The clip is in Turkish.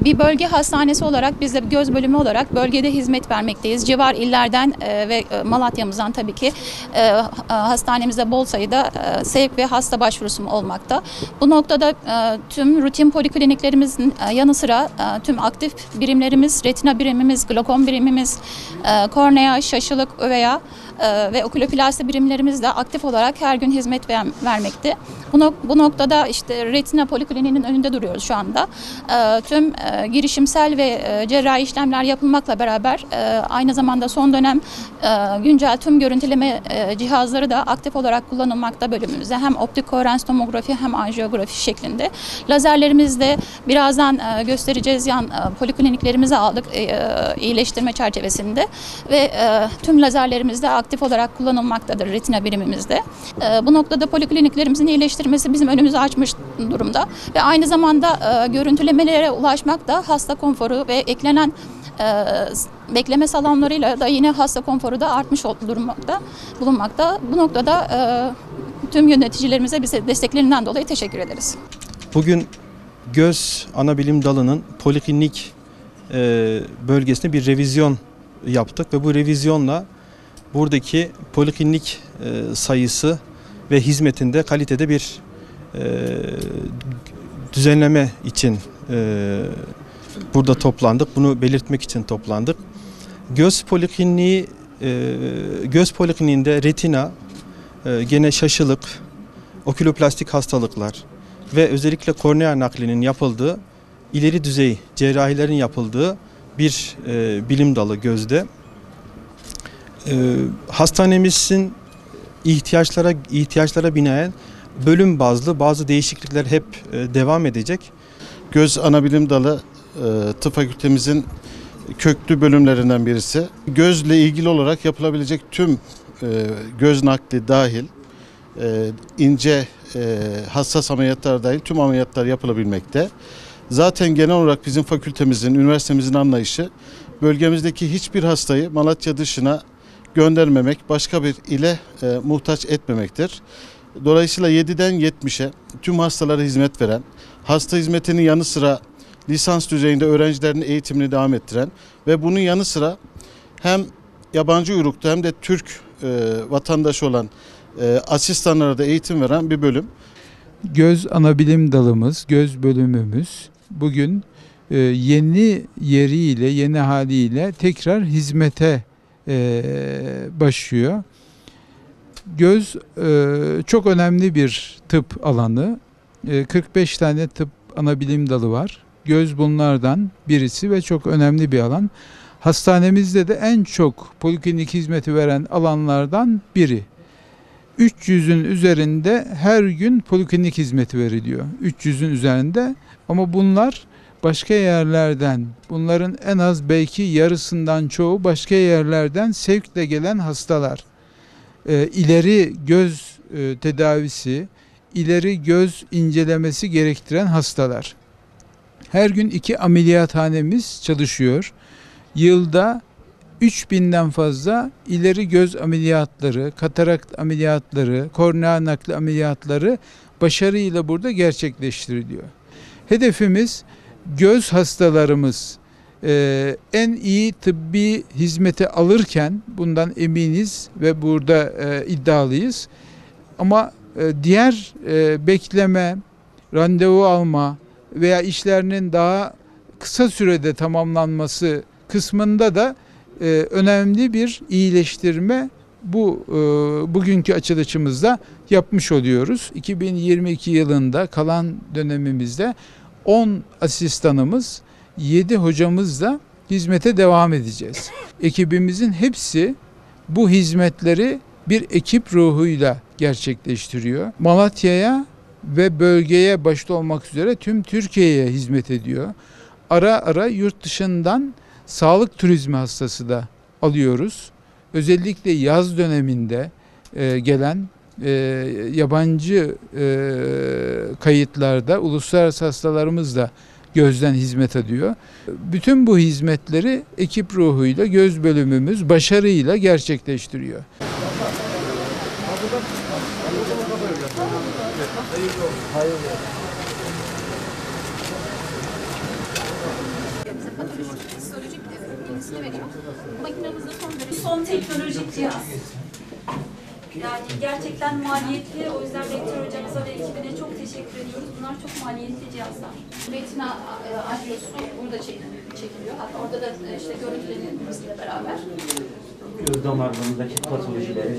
Bir bölge hastanesi olarak biz de göz bölümü olarak bölgede hizmet vermekteyiz. Civar illerden ve Malatya'mızdan tabii ki hastanemizde bol sayıda sevk ve hasta başvurusu olmakta. Bu noktada tüm rutin polikliniklerimizin yanı sıra tüm aktif birimlerimiz, retina birimimiz, glokom birimimiz, kornea, şaşılık, övea ve okuloplasti birimlerimiz de aktif olarak her gün hizmet vermekte. Bu noktada işte retina polikliniğinin önünde duruyoruz şu anda. Tüm girişimsel ve cerrahi işlemler yapılmakla beraber aynı zamanda son dönem güncel tüm görüntüleme cihazları da aktif olarak kullanılmakta bölümümüzde. Hem optik koherens tomografi hem anjiyografi şeklinde. Lazerlerimizi de birazdan göstereceğiz yan polikliniklerimize aldık iyileştirme çerçevesinde ve tüm lazerlerimiz de aktif olarak kullanılmaktadır retina birimimizde. Bu noktada polikliniklerimizin iyileştirmesi bizim önümüzü açmış durumda ve aynı zamanda görüntülemelere ulaşmak da hasta konforu ve eklenen bekleme salonlarıyla da yine hasta konforu da artmış bulunmakta. Bu noktada tüm yöneticilerimize bize desteklerinden dolayı teşekkür ederiz. Bugün göz anabilim dalının poliklinik bölgesine bir revizyon yaptık ve bu revizyonla buradaki poliklinik sayısı ve hizmetinde kalitede bir düzenleme için burada toplandık. Bunu belirtmek için toplandık. Göz polikliniğinde retina, gene şaşılık, oküloplastik hastalıklar ve özellikle kornea naklinin yapıldığı, ileri düzey cerrahilerin yapıldığı bir bilim dalı gözde. Hastanemizin ihtiyaçlara binaen bölüm bazlı bazı değişiklikler hep devam edecek. Göz anabilim dalı tıp fakültemizin köklü bölümlerinden birisi. Gözle ilgili olarak yapılabilecek tüm göz nakli dahil, ince hassas ameliyatlar dahil tüm ameliyatlar yapılabilmekte. Zaten genel olarak bizim fakültemizin, üniversitemizin anlayışı bölgemizdeki hiçbir hastayı Malatya dışına göndermemek, başka bir ile muhtaç etmemektir. Dolayısıyla 7'den 70'e tüm hastalara hizmet veren, hasta hizmetinin yanı sıra lisans düzeyinde öğrencilerin eğitimini devam ettiren ve bunun yanı sıra hem yabancı uyrukta hem de Türk vatandaşı olan asistanlara da eğitim veren bir bölüm. Göz anabilim dalımız, göz bölümümüz bugün yeni yeriyle, yeni haliyle tekrar hizmete başlıyor. Göz çok önemli bir tıp alanı. 45 tane tıp anabilim dalı var. Göz bunlardan birisi ve çok önemli bir alan. Hastanemizde de en çok poliklinik hizmeti veren alanlardan biri. 300'ün üzerinde her gün poliklinik hizmeti veriliyor. 300'ün üzerinde ama bunlar başka yerlerden, bunların en az belki yarısından çoğu başka yerlerden sevkle gelen hastalar. İleri göz tedavisi, ileri göz incelemesi gerektiren hastalar. Her gün 2 ameliyathanemiz çalışıyor. Yılda 3000'den fazla ileri göz ameliyatları, katarakt ameliyatları, kornea nakli ameliyatları başarıyla burada gerçekleştiriliyor. Hedefimiz göz hastalarımız en iyi tıbbi hizmeti alırken bundan eminiz ve burada iddialıyız. Ama diğer bekleme, randevu alma veya işlerinin daha kısa sürede tamamlanması kısmında da önemli bir iyileştirme bugünkü açılışımızda yapmış oluyoruz. 2022 yılında kalan dönemimizde 10 asistanımız, 7 hocamızla hizmete devam edeceğiz. Ekibimizin hepsi bu hizmetleri bir ekip ruhuyla gerçekleştiriyor. Malatya'ya ve bölgeye başta olmak üzere tüm Türkiye'ye hizmet ediyor. Ara ara yurt dışından sağlık turizmi hastası da alıyoruz. Özellikle yaz döneminde gelen yabancı kayıtlarda uluslararası hastalarımız da gözden hizmet ediyor. Bütün bu hizmetleri ekip ruhuyla göz bölümümüz başarıyla gerçekleştiriyor. Son teknolojik cihaz. Yani gerçekten maliyetli. O yüzden rektör hocamıza ve ekibine çok teşekkür ediyoruz. Bunlar çok maliyetli cihazlar. Retina anjiyosu burada çekiliyor. Hatta orada da işte görüntülerimizle beraber. Göz damarlarındaki patolojileri.